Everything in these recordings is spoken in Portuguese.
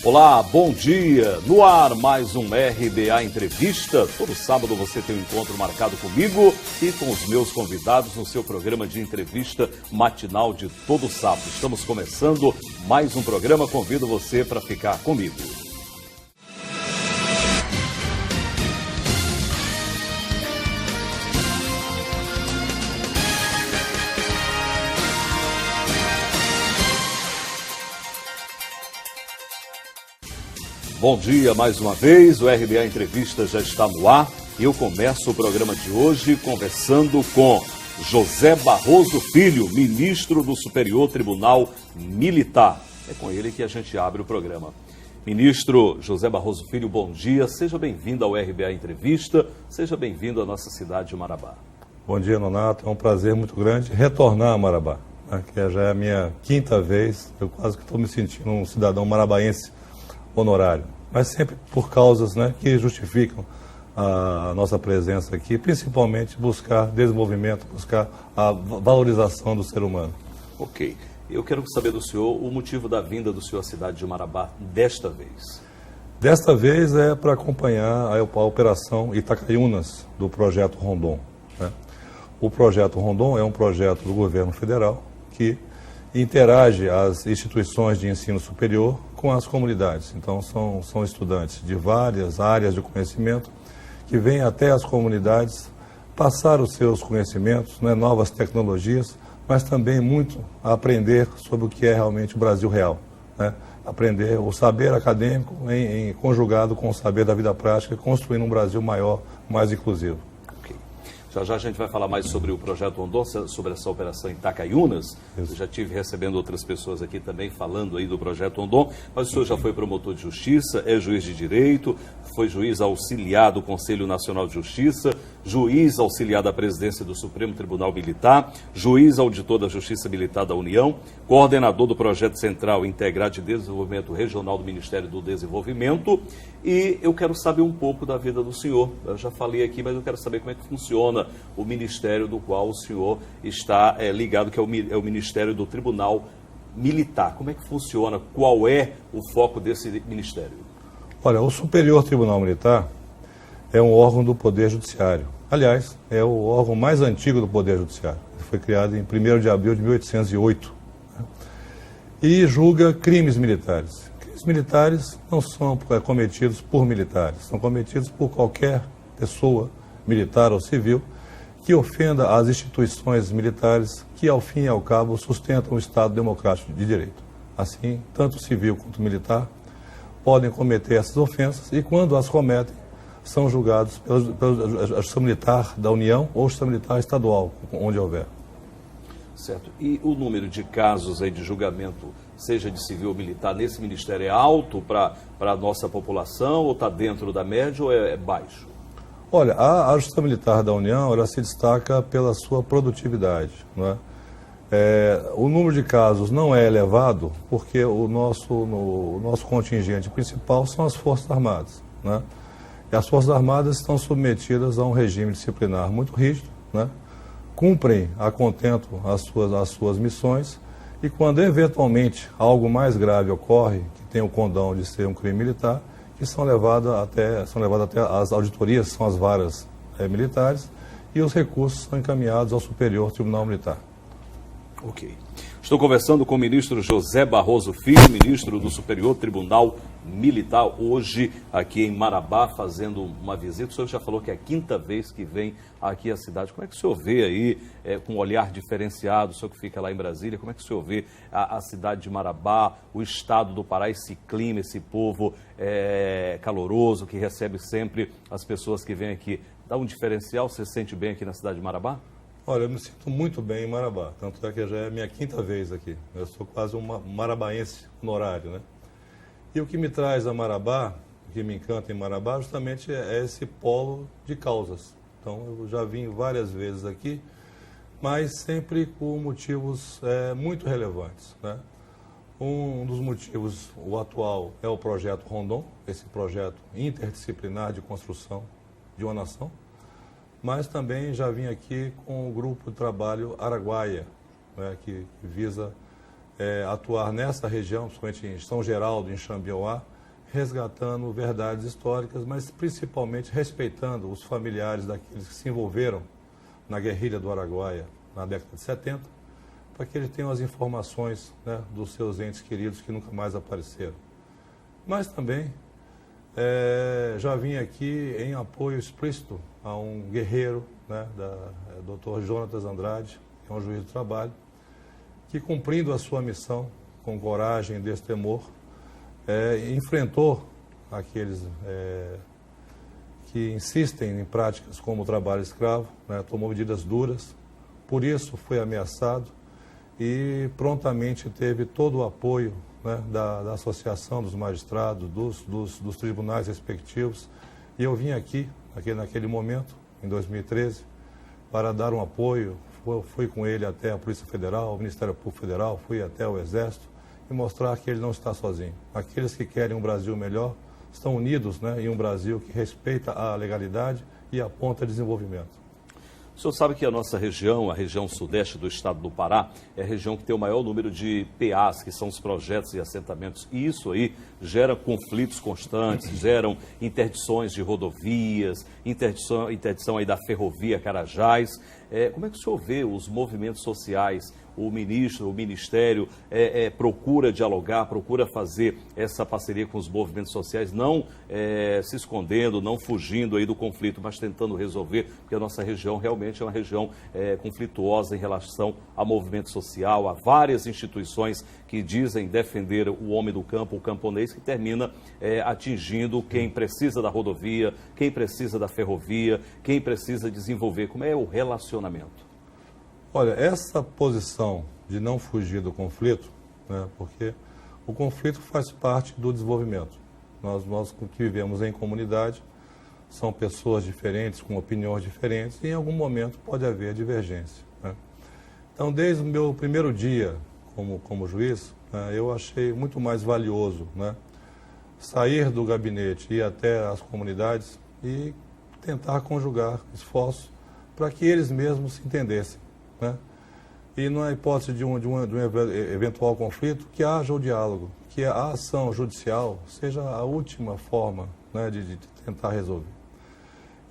Olá, bom dia. No ar, mais um RBA Entrevista. Todo sábado você tem um encontro marcado comigo e com os meus convidados no seu programa de entrevista matinal de todo sábado. Estamos começando mais um programa. Convido você para ficar comigo. Bom dia mais uma vez, o RBA Entrevista já está no ar e eu começo o programa de hoje conversando com José Barroso Filho, ministro do Superior Tribunal Militar. É com ele que a gente abre o programa. Ministro José Barroso Filho, bom dia, seja bem-vindo ao RBA Entrevista, seja bem-vindo à nossa cidade de Marabá. Bom dia, Nonato, é um prazer muito grande retornar a Marabá, que já é a minha quinta vez, eu quase que estou me sentindo um cidadão marabaense honorário, mas sempre por causas que justificam a nossa presença aqui, principalmente buscar desenvolvimento, buscar a valorização do ser humano. Ok. Eu quero saber do senhor o motivo da vinda do senhor à cidade de Marabá desta vez. Desta vez é para acompanhar a operação Itacaiunas do projeto Rondon. O projeto Rondon é um projeto do governo federal que interage as instituições de ensino superior com as comunidades. Então, são estudantes de várias áreas de conhecimento que vêm até as comunidades passar os seus conhecimentos, novas tecnologias, mas também muito a aprender sobre o que é realmente o Brasil real. Aprender o saber acadêmico conjugado com o saber da vida prática, construindo um Brasil maior, mais inclusivo. Já a gente vai falar mais sobre o projeto Rondon, sobre essa operação Itacaiunas. Eu já estive recebendo outras pessoas aqui também falando aí do projeto Rondon, mas o senhor já foi promotor de justiça, é juiz de direito, foi juiz auxiliar do Conselho Nacional de Justiça, juiz auxiliar da presidência do Supremo Tribunal Militar, juiz auditor da Justiça Militar da União, coordenador do Projeto Central Integrado de Desenvolvimento Regional do Ministério do Desenvolvimento. E eu quero saber um pouco da vida do senhor. Eu já falei aqui, mas eu quero saber como é que funciona o ministério do qual o senhor está ligado, que é o Ministério do Tribunal Militar. Como é que funciona? Qual é o foco desse ministério? Olha, o Superior Tribunal Militar é um órgão do Poder Judiciário. Aliás, é o órgão mais antigo do Poder Judiciário. Ele foi criado em 1º de abril de 1808. E julga crimes militares. Crimes militares não são cometidos por militares, são cometidos por qualquer pessoa, militar ou civil, que ofenda as instituições militares que, ao fim e ao cabo, sustentam o Estado democrático de direito. Assim, tanto civil quanto militar podem cometer essas ofensas e, quando as cometem, são julgados pela Justiça Militar da União ou Justiça Militar estadual, onde houver. Certo. E o número de casos aí de julgamento, seja de civil ou militar, nesse ministério é alto para a nossa população, ou está dentro da média, ou é baixo? Olha, a Justiça Militar da União, ela se destaca pela sua produtividade, o número de casos não é elevado porque o nosso contingente principal são as Forças Armadas, E as Forças Armadas estão submetidas a um regime disciplinar muito rígido, cumprem a contento as suas missões e, quando eventualmente algo mais grave ocorre, que tem o condão de ser um crime militar, que são levadas até as auditorias, são as varas militares, e os recursos são encaminhados ao Superior Tribunal Militar. Ok. Estou conversando com o ministro José Barroso Filho, ministro do Superior Tribunal Militar, hoje aqui em Marabá, fazendo uma visita. O senhor já falou que é a quinta vez que vem aqui à cidade. Como é que o senhor vê aí, com um olhar diferenciado, o senhor que fica lá em Brasília, como é que o senhor vê a cidade de Marabá, o estado do Pará, esse clima, esse povo caloroso, que recebe sempre as pessoas que vêm aqui? Dá um diferencial? Você se sente bem aqui na cidade de Marabá? Olha, eu me sinto muito bem em Marabá, tanto é que já é a minha quinta vez aqui. Eu sou quase um marabaense honorário, E o que me traz a Marabá, o que me encanta em Marabá, justamente é esse polo de causas. Então, eu já vim várias vezes aqui, mas sempre por motivos muito relevantes, Um dos motivos, o atual, é o projeto Rondon, esse projeto interdisciplinar de construção de uma nação. Mas também já vim aqui com o grupo de trabalho Araguaia, que visa atuar nessa região, principalmente em São Geraldo, em Xambioá, resgatando verdades históricas, mas principalmente respeitando os familiares daqueles que se envolveram na guerrilha do Araguaia na década de 70, para que eles tenham as informações, né, dos seus entes queridos que nunca mais apareceram. Mas também já vim aqui em apoio explícito a um guerreiro, né, Dr. Jonatas Andrade, que é um juiz do trabalho, que, cumprindo a sua missão com coragem e destemor, enfrentou aqueles que insistem em práticas como o trabalho escravo, né, tomou medidas duras, por isso foi ameaçado e prontamente teve todo o apoio, né, da Associação dos Magistrados, dos tribunais respectivos. E eu vim aqui, naquele momento, em 2013, para dar um apoio. Fui com ele até a Polícia Federal, o Ministério Público Federal, fui até o Exército e mostrar que ele não está sozinho. Aqueles que querem um Brasil melhor estão unidos, né, em um Brasil que respeita a legalidade e aponta desenvolvimento. O senhor sabe que a nossa região, a região sudeste do estado do Pará, é a região que tem o maior número de PAs, que são os projetos e assentamentos. E isso aí gera conflitos constantes, geram interdições de rodovias, interdição aí da ferrovia Carajás. Como é que o senhor vê os movimentos sociais? O Ministério procura dialogar, procura fazer essa parceria com os movimentos sociais, não se escondendo, não fugindo aí do conflito, mas tentando resolver, porque a nossa região realmente é uma região conflituosa em relação a movimento social, a várias instituições que dizem defender o homem do campo, o camponês, que termina atingindo quem precisa da rodovia, quem precisa da ferrovia, quem precisa desenvolver. Como é o relacionamento? Olha, essa posição de não fugir do conflito, né, porque o conflito faz parte do desenvolvimento. Nós que vivemos em comunidade, são pessoas diferentes, com opiniões diferentes, e em algum momento pode haver divergência, né? Então, desde o meu primeiro dia como juiz, né, eu achei muito mais valioso, né, sair do gabinete e ir até as comunidades e tentar conjugar esforços para que eles mesmos se entendessem, né? E na hipótese de um eventual conflito, que haja o diálogo, que a ação judicial seja a última forma, né, de tentar resolver.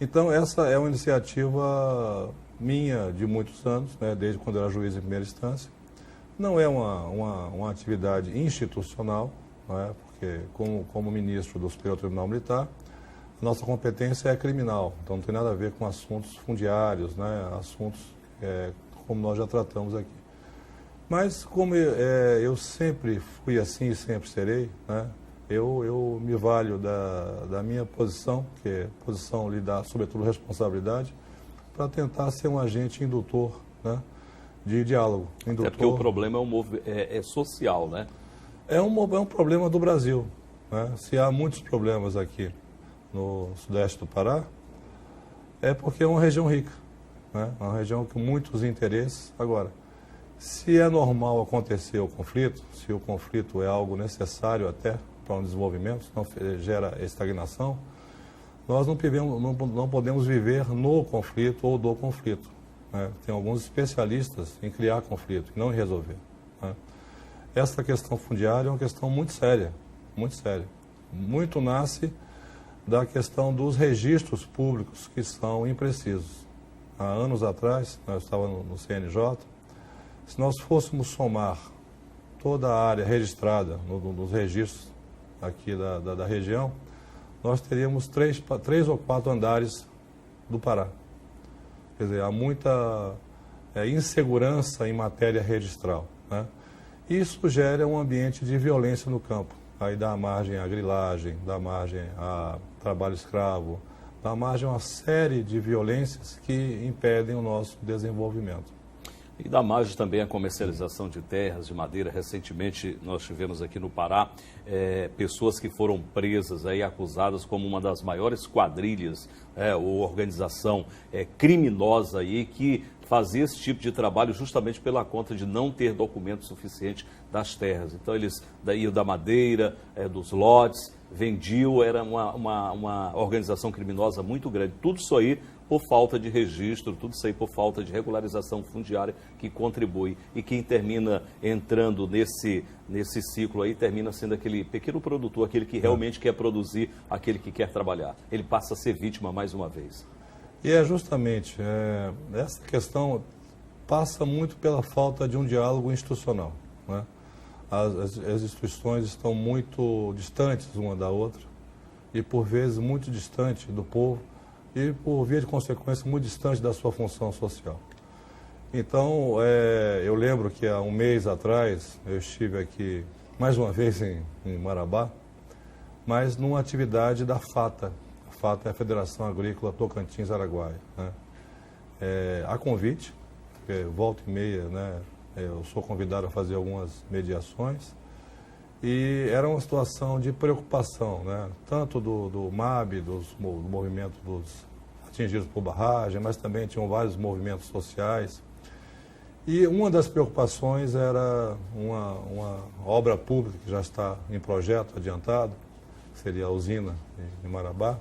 Então, essa é uma iniciativa minha de muitos anos, né, desde quando eu era juiz em primeira instância. Não é uma atividade institucional, né, porque como ministro do Superior Tribunal Militar, a nossa competência é criminal, então não tem nada a ver com assuntos fundiários, né, assuntos como nós já tratamos aqui. Mas como eu sempre fui assim e sempre serei, né, eu me valho da minha posição, que é posição lhe dá, sobretudo, responsabilidade, para tentar ser um agente indutor, né, de diálogo. Indutor. É porque o problema é social, né? É um problema do Brasil, né? Se há muitos problemas aqui no sudeste do Pará, é porque é uma região rica, né? Uma região com muitos interesses. Agora, se é normal acontecer o conflito, se o conflito é algo necessário até para um desenvolvimento, não gera estagnação, nós não podemos viver no conflito ou do conflito, né? Tem alguns especialistas em criar conflito e não em resolver, né? Essa questão fundiária é uma questão muito séria, muito séria. Muito nasce da questão dos registros públicos que são imprecisos. Há anos atrás, nós estávamos no CNJ, se nós fôssemos somar toda a área registrada nos registros aqui da região, nós teríamos 3 ou 4 andares do Pará. Quer dizer, há muita insegurança em matéria registral, né? Isso gera um ambiente de violência no campo. Aí dá margem à grilagem, dá margem a trabalho escravo, dá margem a uma série de violências que impedem o nosso desenvolvimento. E dá margem também à comercialização de terras, de madeira. Recentemente nós tivemos aqui no Pará pessoas que foram presas, aí, acusadas como uma das maiores quadrilhas ou organização criminosa aí, que fazia esse tipo de trabalho justamente pela conta de não ter documento suficiente das terras. Então eles iam da madeira, dos lotes, vendiam, era uma organização criminosa muito grande. Tudo isso aí por falta de registro, tudo isso aí por falta de regularização fundiária que contribui. E quem termina entrando nesse ciclo aí, termina sendo aquele pequeno produtor, aquele que realmente quer produzir, aquele que quer trabalhar. Ele passa a ser vítima mais uma vez. E é justamente, essa questão passa muito pela falta de um diálogo institucional, né? As instituições estão muito distantes uma da outra e, por vezes, muito distantes do povo e, por via de consequência, muito distante da sua função social. Então, eu lembro que há um mês atrás eu estive aqui, mais uma vez, em Marabá, mas numa atividade da FATA. A FATA é a Federação Agrícola Tocantins-Araguaia, né? A convite, porque volta e meia, né, eu sou convidado a fazer algumas mediações, e era uma situação de preocupação, né, tanto do MAB, do movimento dos atingidos por barragem, mas também tinham vários movimentos sociais. E uma das preocupações era uma obra pública que já está em projeto adiantado, que seria a usina em Marabá,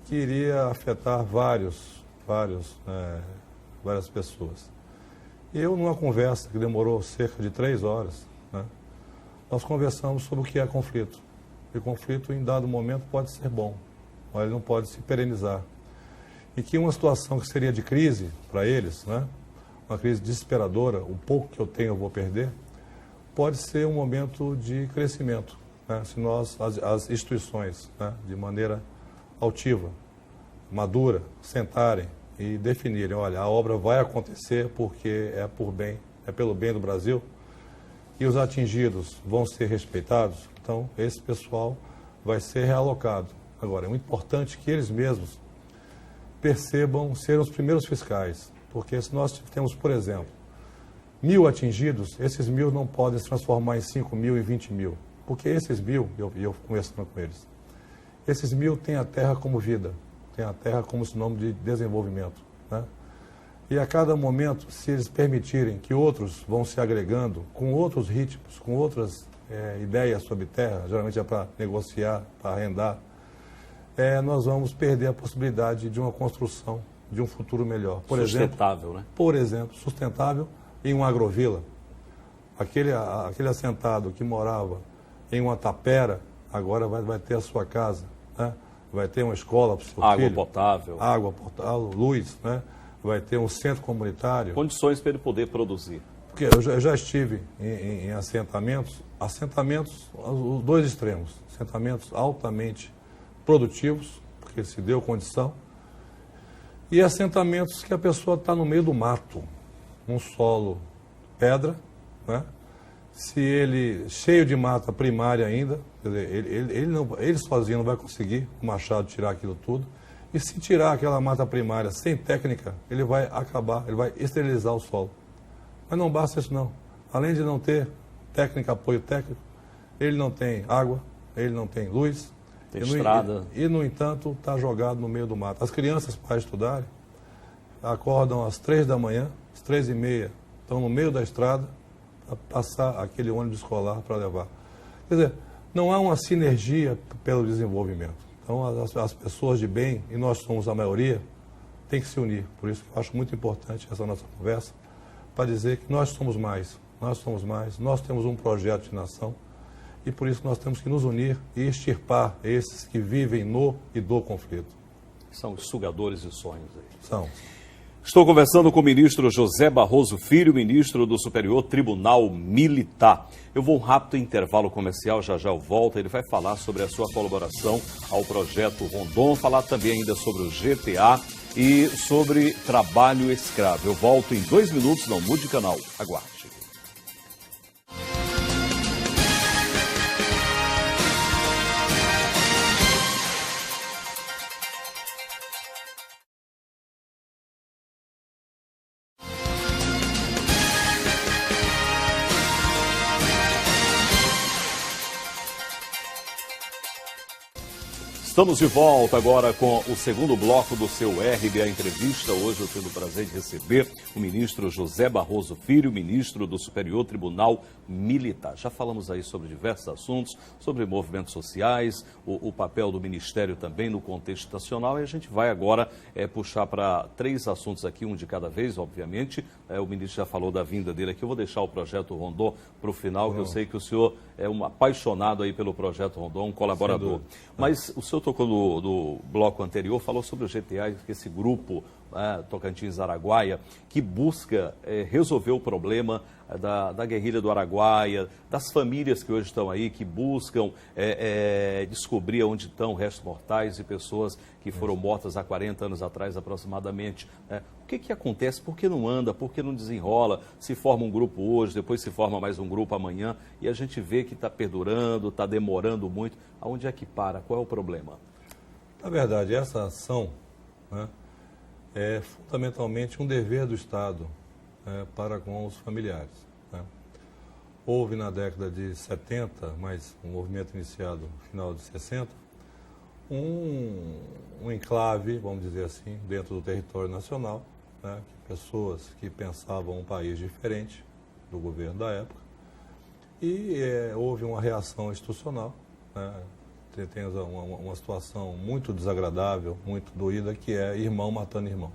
que iria afetar várias pessoas. E eu, numa conversa que demorou cerca de 3 horas, né, nós conversamos sobre o que é conflito. E conflito, em dado momento, pode ser bom, mas ele não pode se perenizar. E que uma situação que seria de crise para eles, né, uma crise desesperadora, o pouco que eu tenho eu vou perder, pode ser um momento de crescimento, né, se nós, as instituições, né, de maneira altiva, madura, sentarem e definirem, olha, a obra vai acontecer porque é pelo bem do Brasil e os atingidos vão ser respeitados, então esse pessoal vai ser realocado. Agora, é muito importante que eles mesmos percebam ser os primeiros fiscais, porque se nós temos, por exemplo, 1.000 atingidos, esses 1.000 não podem se transformar em 5.000 e 20.000, porque esses 1.000, eu conversando com eles, esses 1.000 têm a terra como vida, tem a terra como sinônimo de desenvolvimento, né? E a cada momento, se eles permitirem que outros vão se agregando com outros ritmos, com outras ideias sobre terra, geralmente é para negociar, para arrendar, nós vamos perder a possibilidade de uma construção, de um futuro melhor. Sustentável, né? Por exemplo, sustentável em uma agrovila. Aquele assentado que morava em uma tapera, agora vai ter a sua casa, né? Vai ter uma escola para o seu filho. Água potável, luz, né? Vai ter um centro comunitário. Condições para ele poder produzir. Porque eu já estive em assentamentos, os dois extremos, assentamentos altamente produtivos, porque se deu condição, e assentamentos que a pessoa está no meio do mato, um solo pedra, né? Se ele, cheio de mata primária ainda, quer dizer, ele sozinho não vai conseguir, o machado, tirar aquilo tudo. E se tirar aquela mata primária sem técnica, ele vai esterilizar o solo. Mas não basta isso não. Além de não ter técnica, apoio técnico, ele não tem água, ele não tem luz. Tem estrada. E, no entanto, está jogado no meio do mato. As crianças, para estudarem, acordam às 3 da manhã, às 3h30, estão no meio da estrada, a passar aquele ônibus escolar para levar. Quer dizer, não há uma sinergia pelo desenvolvimento. Então, as pessoas de bem, e nós somos a maioria, tem que se unir. Por isso que eu acho muito importante essa nossa conversa, para dizer que nós somos mais, nós temos um projeto de nação, e por isso nós temos que nos unir e extirpar esses que vivem no e do conflito. São os sugadores de sonhos aí. São. Estou conversando com o ministro José Barroso Filho, ministro do Superior Tribunal Militar. Eu vou um rápido intervalo comercial, já eu volto. Ele vai falar sobre a sua colaboração ao projeto Rondon, falar também ainda sobre o GTA e sobre trabalho escravo. Eu volto em 2 minutos, não mude de canal. Aguarde. Estamos de volta agora com o segundo bloco do seu RBA Entrevista. Hoje eu tenho o prazer de receber o ministro José Barroso Filho, ministro do Superior Tribunal Militar. Já falamos aí sobre diversos assuntos, sobre movimentos sociais, o papel do Ministério também no contexto nacional, e a gente vai agora puxar para 3 assuntos aqui, um de cada vez, obviamente. O ministro já falou da vinda dele aqui, eu vou deixar o projeto Rondon para o final, que eu sei que o senhor é um apaixonado aí pelo projeto Rondon, um colaborador. Mas o senhor tocou no bloco anterior, falou sobre o GTA, esse grupo Tocantins-Araguaia, que busca resolver o problema da guerrilha do Araguaia, das famílias que hoje estão aí, que buscam descobrir onde estão restos mortais de pessoas que foram mortas há 40 anos atrás aproximadamente. O que acontece? Por que não anda? Por que não desenrola? Se forma um grupo hoje, depois se forma mais um grupo amanhã, e a gente vê que está perdurando, está demorando muito. Aonde é que para? Qual é o problema? Na verdade, essa ação é fundamentalmente um dever do Estado para com os familiares. Houve na década de 70, mas um movimento iniciado no final de 60, um enclave, vamos dizer assim, dentro do território nacional, pessoas que pensavam um país diferente do governo da época, e houve uma reação institucional. Tem uma situação muito desagradável, muito doída, que é irmão matando irmão.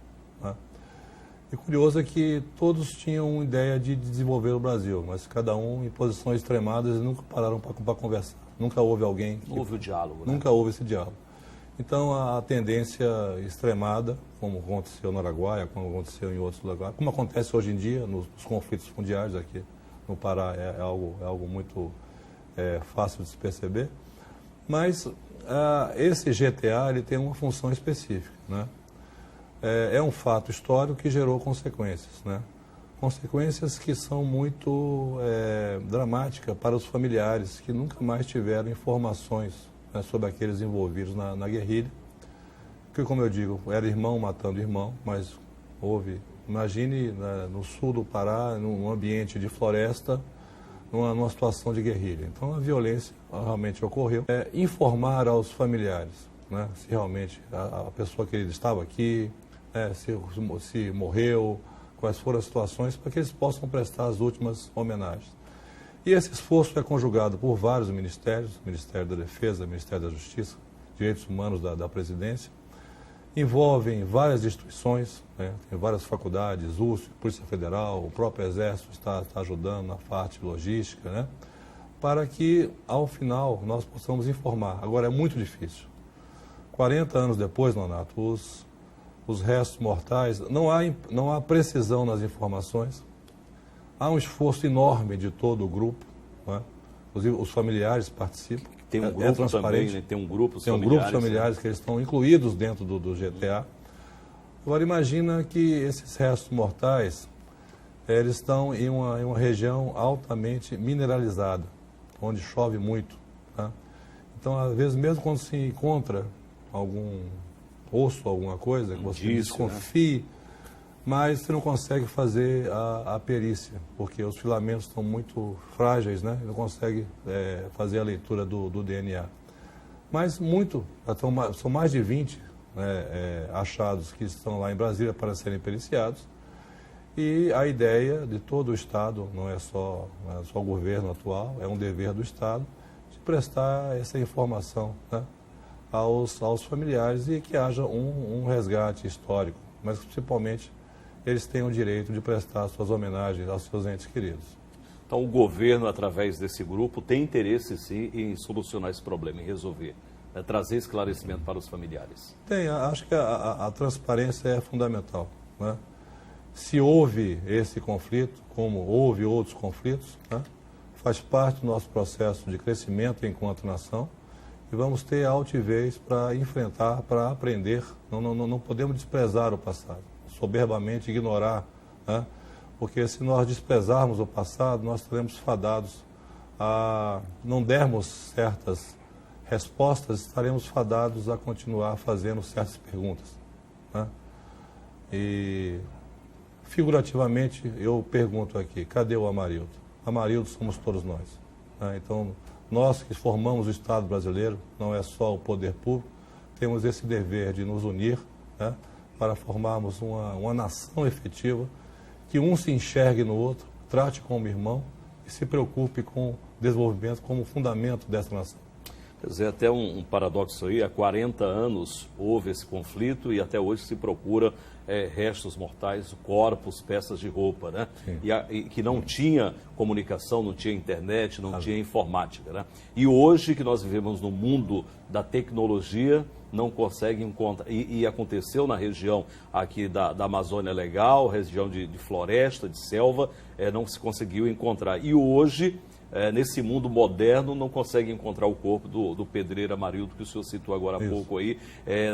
E curioso é que todos tinham ideia de desenvolver o Brasil, mas cada um em posições extremadas e nunca pararam para conversar. Nunca houve alguém que... Não houve o diálogo, né? Nunca houve esse diálogo. Então, a tendência extremada, como aconteceu no Araguaia, como aconteceu em outros lugares, como acontece hoje em dia nos conflitos fundiários aqui no Pará, é algo muito fácil de se perceber. Mas esse GTA ele tem uma função específica, é um fato histórico que gerou consequências, consequências que são muito dramáticas para os familiares que nunca mais tiveram informações sobre aqueles envolvidos na guerrilha, que, como eu digo, era irmão matando irmão, mas houve, imagine no sul do Pará, num ambiente de floresta, numa situação de guerrilha. Então a violência realmente ocorreu. Informar aos familiares, se realmente a pessoa que estava aqui, se morreu, quais foram as situações, para que eles possam prestar as últimas homenagens. E esse esforço é conjugado por vários ministérios, Ministério da Defesa, Ministério da Justiça, Direitos Humanos da Presidência, envolvem várias instituições, tem várias faculdades, USP, Polícia Federal, o próprio Exército está ajudando na parte logística, para que, ao final, nós possamos informar. Agora, é muito difícil. 40 anos depois, Nonato, os restos mortais, não há precisão nas informações, há um esforço enorme de todo o grupo, os familiares participam. Tem um grupo também, tem um grupo de familiares que eles estão incluídos dentro do GTA. Agora imagina que esses restos mortais, eles estão em uma região altamente mineralizada, onde chove muito. Então, às vezes, mesmo quando se encontra algum osso, alguma coisa, que você desconfie, mas você não consegue fazer a perícia, porque os filamentos estão muito frágeis, não consegue fazer a leitura do DNA. Mas são mais de 20 achados que estão lá em Brasília para serem periciados, e a ideia de todo o Estado, não é só o governo atual, é um dever do Estado de prestar essa informação aos familiares e que haja um resgate histórico, mas principalmente eles têm o direito de prestar suas homenagens aos seus entes queridos. Então, o governo, através desse grupo, tem interesse, sim, em solucionar esse problema, em resolver, trazer esclarecimento para os familiares. Tem, acho que a transparência é fundamental. Se houve esse conflito, como houve outros conflitos, faz parte do nosso processo de crescimento enquanto nação, e vamos ter altivez para enfrentar, para aprender. Não podemos desprezar o passado, soberbamente ignorar, porque se nós desprezarmos o passado, nós estaremos fadados a não dermos certas respostas, estaremos fadados a continuar fazendo certas perguntas. E, figurativamente, eu pergunto aqui, cadê o Amarildo? Amarildo somos todos nós. Então, nós que formamos o Estado brasileiro, não é só o poder público, temos esse dever de nos unir, né, para formarmos uma nação efetiva, que um se enxergue no outro, trate como irmão e se preocupe com o desenvolvimento como fundamento dessa nação. Quer dizer, até um paradoxo aí, há 40 anos houve esse conflito e até hoje se procura restos mortais, corpos, peças de roupa, né? E que não tinha comunicação, não tinha internet, não tinha informática, né? E hoje que nós vivemos no mundo da tecnologia, não consegue encontrar, e aconteceu na região aqui da Amazônia Legal, região de floresta, de selva, não se conseguiu encontrar. E hoje, nesse mundo moderno, não consegue encontrar o corpo do pedreiro Amarildo, que o senhor citou agora há pouco aí,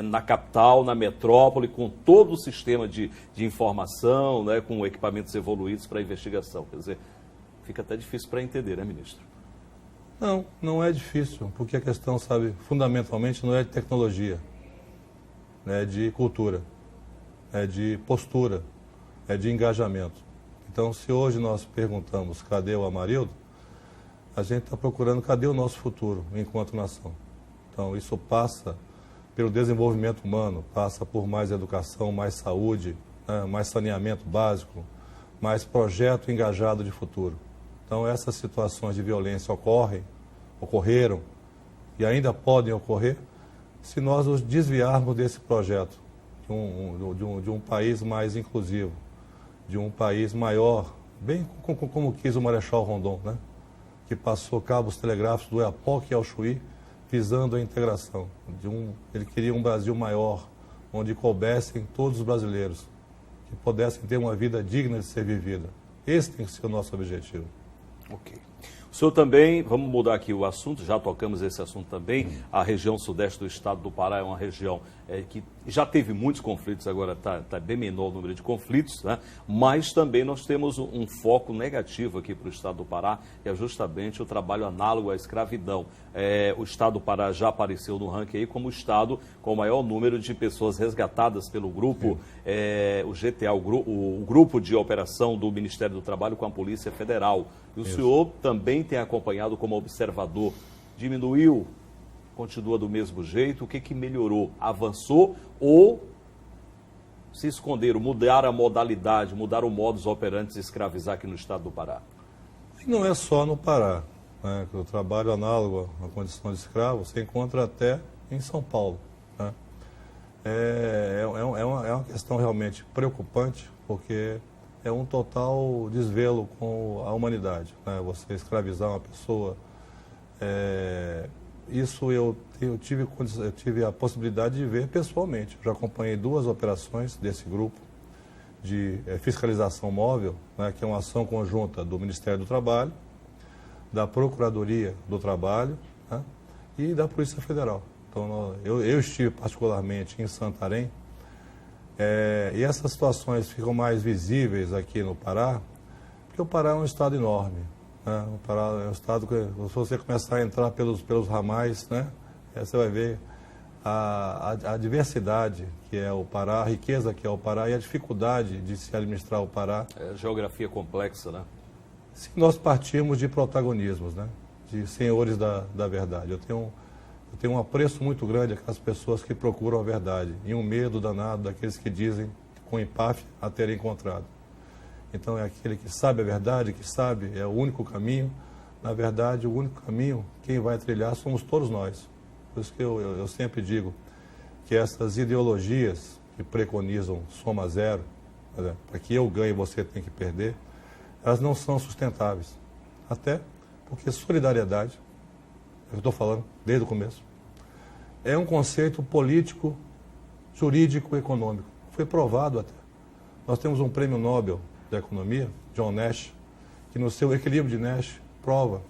na capital, na metrópole, com todo o sistema de informação, né, com equipamentos evoluídos para investigação. Quer dizer, fica até difícil para entender, né, ministro? Não, não é difícil, porque a questão, sabe, fundamentalmente não é de tecnologia, é de cultura, é de postura, é de engajamento. Então, se hoje nós perguntamos cadê o Amarildo, a gente está procurando cadê o nosso futuro enquanto nação. Então, isso passa pelo desenvolvimento humano, passa por mais educação, mais saúde, né, mais saneamento básico, mais projeto engajado de futuro. Então, essas situações de violência ocorreram e ainda podem ocorrer se nós nos desviarmos desse projeto de um país mais inclusivo, de um país maior, bem como quis o Marechal Rondon, né? Que passou cabos telegráficos do Oiapoque ao Chuí, visando a integração. Ele queria um Brasil maior, onde coubessem todos os brasileiros, que pudessem ter uma vida digna de ser vivida. Esse tem que ser o nosso objetivo. Ok. O senhor também, vamos mudar aqui o assunto, já tocamos esse assunto também, a região sudeste do estado do Pará é uma região que já teve muitos conflitos, agora está bem menor o número de conflitos, né? Mas também nós temos um foco negativo aqui para o estado do Pará, que é justamente o trabalho análogo à escravidão. O estado do Pará já apareceu no ranking aí como o estado com o maior número de pessoas resgatadas pelo grupo, o GTA, o grupo de operação do Ministério do Trabalho com a Polícia Federal. E o senhor também tem acompanhado como observador. Diminuiu? Continua do mesmo jeito? O que melhorou? Avançou ou se esconderam, mudaram a modalidade, mudaram o modus operandi de escravizar aqui no estado do Pará? Não é só no Pará, né? O trabalho análogo à condição de escravo se encontra até em São Paulo, né? É uma questão realmente preocupante, porque é um total desvelo com a humanidade, né? Você escravizar uma pessoa, isso eu tive a possibilidade de ver pessoalmente. Já acompanhei 2 operações desse grupo de fiscalização móvel, né, que é uma ação conjunta do Ministério do Trabalho, da Procuradoria do Trabalho, né, e da Polícia Federal. Então, eu estive particularmente em Santarém, e essas situações ficam mais visíveis aqui no Pará, porque o Pará é um estado enorme. O Pará é um estado que, se você começar a entrar pelos ramais, né, você vai ver a diversidade que é o Pará, a riqueza que é o Pará e a dificuldade de se administrar o Pará. É geografia complexa, né? Se nós partirmos de protagonismos, né, de senhores da verdade. Eu tenho um apreço muito grande àquelas pessoas que procuram a verdade e um medo danado daqueles que dizem com empáfia a terem encontrado. Então é aquele que sabe a verdade, que sabe é o único caminho. Na verdade, o único caminho, quem vai trilhar somos todos nós. Por isso que eu sempre digo que essas ideologias que preconizam soma zero, para que eu ganhe você tem que perder, elas não são sustentáveis. Até porque solidariedade, eu estou falando desde o começo, é um conceito político, jurídico e econômico. Foi provado até. Nós temos um prêmio Nobel da Economia, John Nash, que no seu Equilíbrio de Nash prova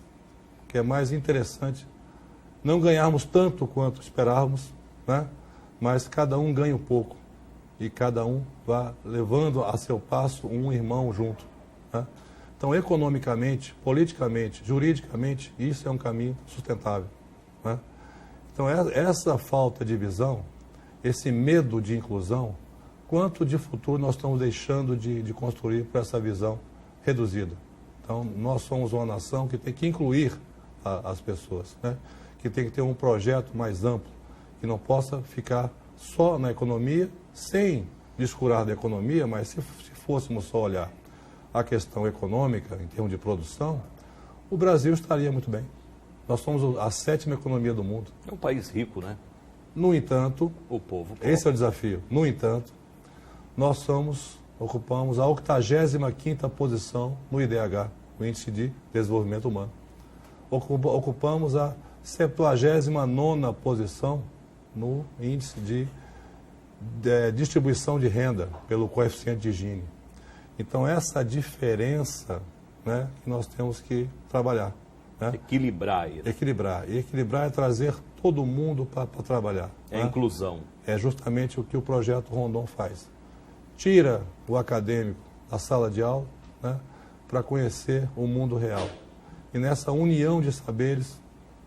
que é mais interessante não ganharmos tanto quanto esperávamos, né? Mas cada um ganha um pouco e cada um vai levando a seu passo um irmão junto, né? Então, economicamente, politicamente, juridicamente, isso é um caminho sustentável, né? Então, essa falta de visão, esse medo de inclusão, quanto de futuro nós estamos deixando de construir para essa visão reduzida. Então, nós somos uma nação que tem que incluir as pessoas, né? Que tem que ter um projeto mais amplo, que não possa ficar só na economia, sem descurar da economia, mas se fôssemos só olhar a questão econômica, em termos de produção, o Brasil estaria muito bem. Nós somos a 7ª economia do mundo. É um país rico, né? No entanto, O povo. esse é o desafio. No entanto, nós ocupamos a 85ª posição no IDH, o Índice de Desenvolvimento Humano. Ocupamos a 79ª posição no Índice de Distribuição de Renda, pelo coeficiente de Gini. Então, essa diferença, né, que nós temos que trabalhar. Né? Equilibrar isso. Equilibrar. E equilibrar é trazer todo mundo para trabalhar. É né? inclusão. É justamente o que o Projeto Rondon faz. Tira o acadêmico da sala de aula, né, para conhecer o mundo real. E nessa união de saberes,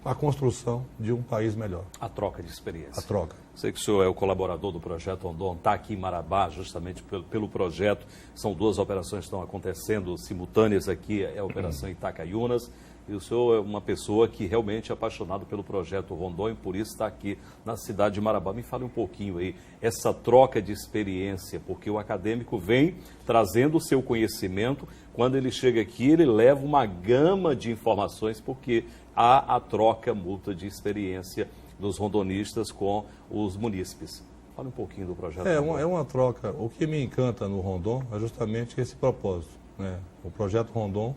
a construção de um país melhor. A troca de experiência. A troca. Sei que o senhor é o colaborador do Projeto Rondon, está aqui em Marabá justamente pelo projeto. São 2 operações que estão acontecendo simultâneas aqui, é a Operação Itacaiunas. E o senhor é uma pessoa que realmente é apaixonado pelo Projeto Rondon e por isso está aqui na cidade de Marabá. Me fale um pouquinho aí, essa troca de experiência, porque o acadêmico vem trazendo o seu conhecimento. Quando ele chega aqui, ele leva uma gama de informações, porque há a troca mútua de experiência dos rondonistas com os munícipes. Fale um pouquinho do Projeto Rondon. É uma troca. O que me encanta no Rondon é justamente esse propósito. Né? O Projeto Rondon,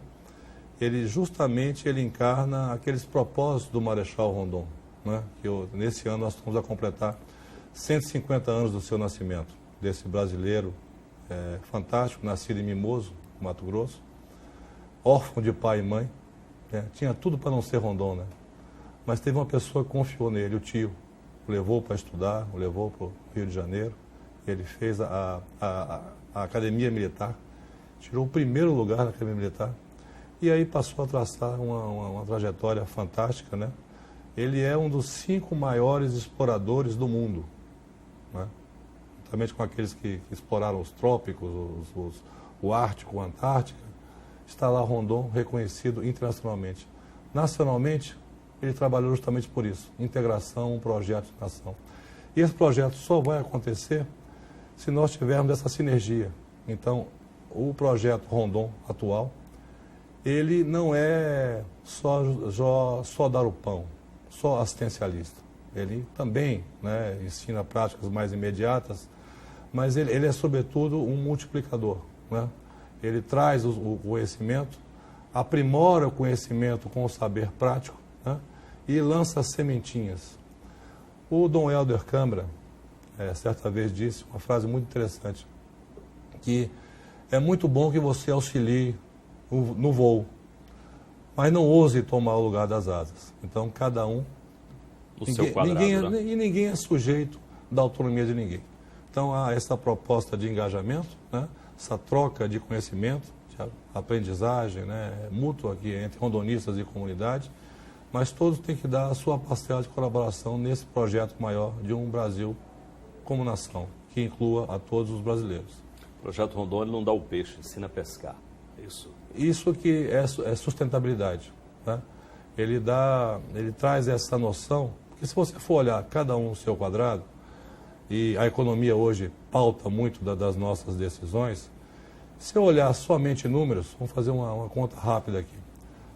ele encarna aqueles propósitos do Marechal Rondon. Né? Nesse ano nós vamos a completar 150 anos do seu nascimento, desse brasileiro fantástico, nascido em Mimoso, Mato Grosso, órfão de pai e mãe, né? Tinha tudo para não ser Rondon, né? Mas teve uma pessoa que confiou nele, o tio, o levou para estudar, o levou para o Rio de Janeiro, ele fez a Academia Militar, tirou o primeiro lugar na Academia Militar, e aí passou a traçar uma trajetória fantástica, né? Ele é um dos 5 maiores exploradores do mundo, né? Juntamente com aqueles que exploraram os trópicos, o Ártico, a Antártica. Está lá Rondon, reconhecido internacionalmente. Nacionalmente, ele trabalhou justamente por isso, integração, um projeto de nação. E esse projeto só vai acontecer se nós tivermos essa sinergia. Então, o projeto Rondon atual, ele não é só dar o pão, só assistencialista. Ele também, né, ensina práticas mais imediatas, mas ele é, sobretudo, um multiplicador. Né? Ele traz o conhecimento, aprimora o conhecimento com o saber prático, né? E lança sementinhas. O Dom Helder Câmara, certa vez disse uma frase muito interessante, que é muito bom que você auxilie no voo, mas não ouse tomar o lugar das asas. Então, cada um... No seu quadrado, né? E ninguém é sujeito da autonomia de ninguém. Então, há essa proposta de engajamento, né? Essa troca de conhecimento, de aprendizagem, né? Mútua aqui entre rondonistas e comunidade, mas todos têm que dar a sua parcela de colaboração nesse projeto maior de um Brasil como nação, que inclua a todos os brasileiros. O Projeto Rondon, ele não dá o peixe, ensina a pescar. Isso que é sustentabilidade. Né? Ele traz essa noção, porque se você for olhar cada um no seu quadrado, e a economia hoje pauta muito das nossas decisões, se eu olhar somente números, vamos fazer uma conta rápida aqui.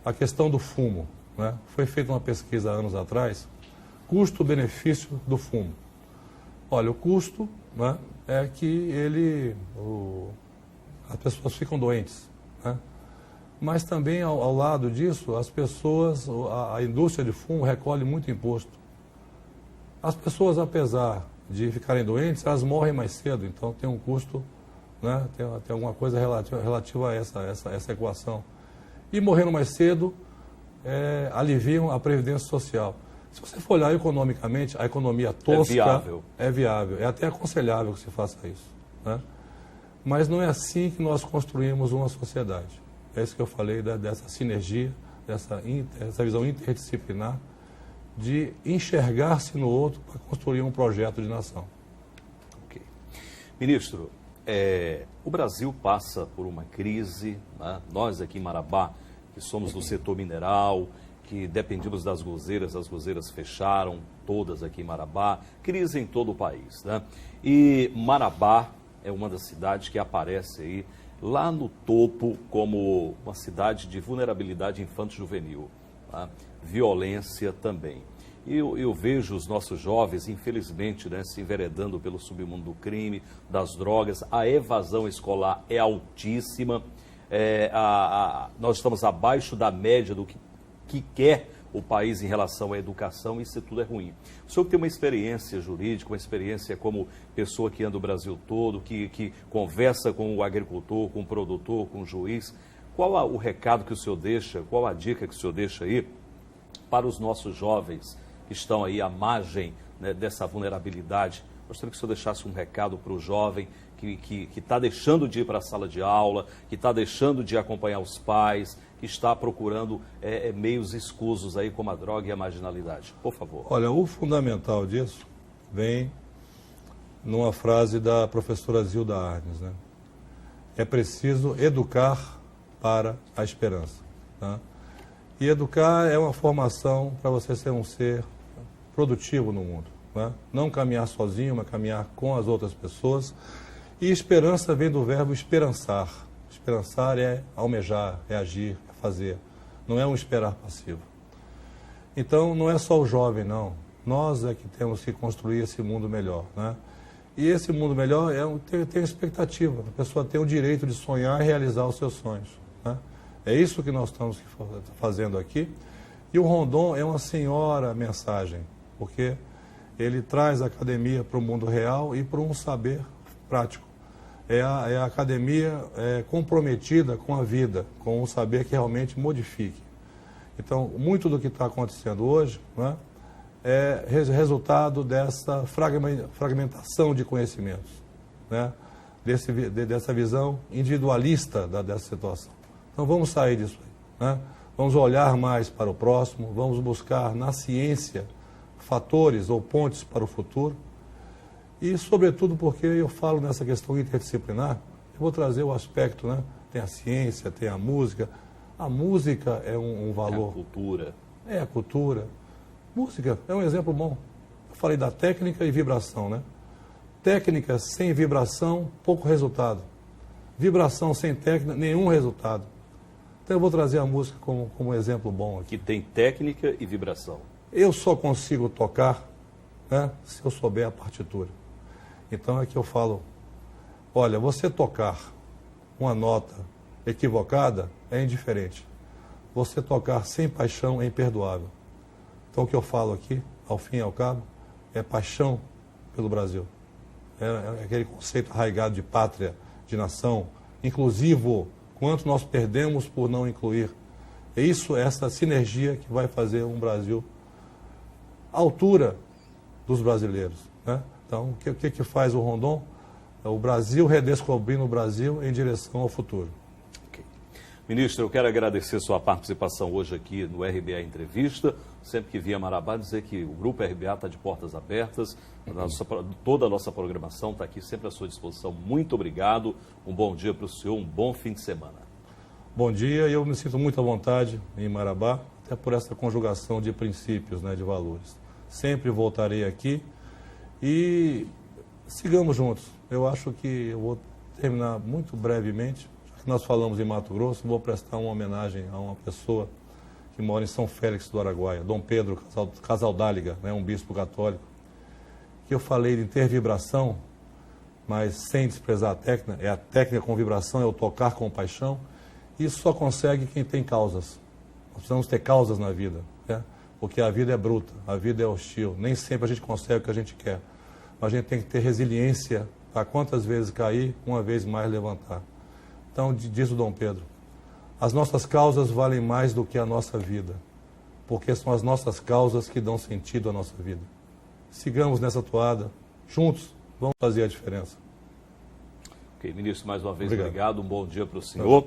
A questão do fumo, né? Foi feita uma pesquisa há anos atrás, custo-benefício do fumo. Olha, o custo, né, é que as pessoas ficam doentes, né? Mas também ao lado disso, as pessoas, a indústria de fumo recolhe muito imposto. As pessoas, apesar de ficarem doentes, elas morrem mais cedo, então tem um custo, né? Tem alguma coisa relativa a essa equação. E morrendo mais cedo, aliviam a previdência social. Se você for olhar economicamente, a economia tosca é viável, é até aconselhável que se faça isso. Né? Mas não é assim que nós construímos uma sociedade. É isso que eu falei dessa sinergia, dessa visão interdisciplinar, de enxergar-se no outro para construir um projeto de nação. Ok. Ministro, o Brasil passa por uma crise, né? Nós aqui em Marabá, que somos do setor mineral, que dependíamos das gozeiras, as gozeiras fecharam, todas aqui em Marabá, crise em todo o país, né? E Marabá é uma das cidades que aparece aí lá no topo como uma cidade de vulnerabilidade infanto-juvenil, tá? Violência também. E eu vejo os nossos jovens, infelizmente, né, se enveredando pelo submundo do crime, das drogas, a evasão escolar é altíssima, nós estamos abaixo da média do que quer o país em relação à educação, e isso tudo é ruim. O senhor tem uma experiência jurídica, uma experiência como pessoa que anda o Brasil todo, que conversa com o agricultor, com o produtor, com o juiz. Qual o recado que o senhor deixa, qual a dica que o senhor deixa aí para os nossos jovens que estão aí à margem, né, dessa vulnerabilidade? Gostaria que o senhor deixasse um recado para o jovem que está deixando de ir para a sala de aula, que está deixando de acompanhar os pais, que está procurando meios escusos aí como a droga e a marginalidade. Por favor. Olha, o fundamental disso vem numa frase da professora Zilda Arnes, né? É preciso educar para a esperança, tá? E educar é uma formação para você ser um ser produtivo no mundo, né? Não caminhar sozinho, mas caminhar com as outras pessoas. E esperança vem do verbo esperançar. Esperançar é almejar, é agir, é fazer. Não é um esperar passivo. Então, não é só o jovem, não. Nós é que temos que construir esse mundo melhor, né? E esse mundo melhor tem expectativa. A pessoa tem o direito de sonhar e realizar os seus sonhos, né? É isso que nós estamos fazendo aqui. E o Rondon é uma senhora mensagem, porque ele traz a academia para o mundo real e para um saber prático. É a academia comprometida com a vida, com um saber que realmente modifique. Então, muito do que está acontecendo hoje, né, é resultado dessa fragmentação de conhecimentos, né, dessa visão individualista dessa situação. Então, vamos sair disso aí, né? Vamos olhar mais para o próximo, vamos buscar na ciência fatores ou pontes para o futuro. E, sobretudo, porque eu falo nessa questão interdisciplinar, eu vou trazer o aspecto, né? Tem a ciência, tem a música. A música é um valor. É a cultura. É a cultura. Música é um exemplo bom. Eu falei da técnica e vibração, né? Técnica sem vibração, pouco resultado. Vibração sem técnica, nenhum resultado. Então eu vou trazer a música como um exemplo bom aqui. Que tem técnica e vibração. Eu só consigo tocar, né, se eu souber a partitura. Então é que eu falo, olha, você tocar uma nota equivocada é indiferente. Você tocar sem paixão é imperdoável. Então o que eu falo aqui, ao fim e ao cabo, é paixão pelo Brasil. É aquele conceito arraigado de pátria, de nação, inclusivo, quanto nós perdemos por não incluir. É isso, essa sinergia que vai fazer um Brasil à altura dos brasileiros, né? Então, o que faz o Rondon? É o Brasil redescobrindo o Brasil em direção ao futuro. Okay. Ministro, eu quero agradecer sua participação hoje aqui no RBA Entrevista. Sempre que vier a Marabá, dizer que o Grupo RBA está de portas abertas. Toda a nossa programação está aqui sempre à sua disposição. Muito obrigado. Um bom dia para o senhor, um bom fim de semana. Bom dia, e eu me sinto muito à vontade em Marabá, até por essa conjugação de princípios, né, de valores. Sempre voltarei aqui e sigamos juntos. Eu acho que eu vou terminar muito brevemente, já que nós falamos em Mato Grosso, vou prestar uma homenagem a uma pessoa que mora em São Félix do Araguaia, Dom Pedro Casaldáliga, né, um bispo católico, que eu falei de ter vibração, mas sem desprezar a técnica, é a técnica com vibração, é o tocar com paixão. Isso só consegue quem tem causas. Nós precisamos ter causas na vida, né? Porque a vida é bruta, a vida é hostil. Nem sempre a gente consegue o que a gente quer. Mas a gente tem que ter resiliência para quantas vezes cair, uma vez mais levantar. Então, diz o Dom Pedro, as nossas causas valem mais do que a nossa vida, porque são as nossas causas que dão sentido à nossa vida. Sigamos nessa toada, juntos, vamos fazer a diferença. Ok, ministro, mais uma vez, obrigado. Um bom dia para o senhor.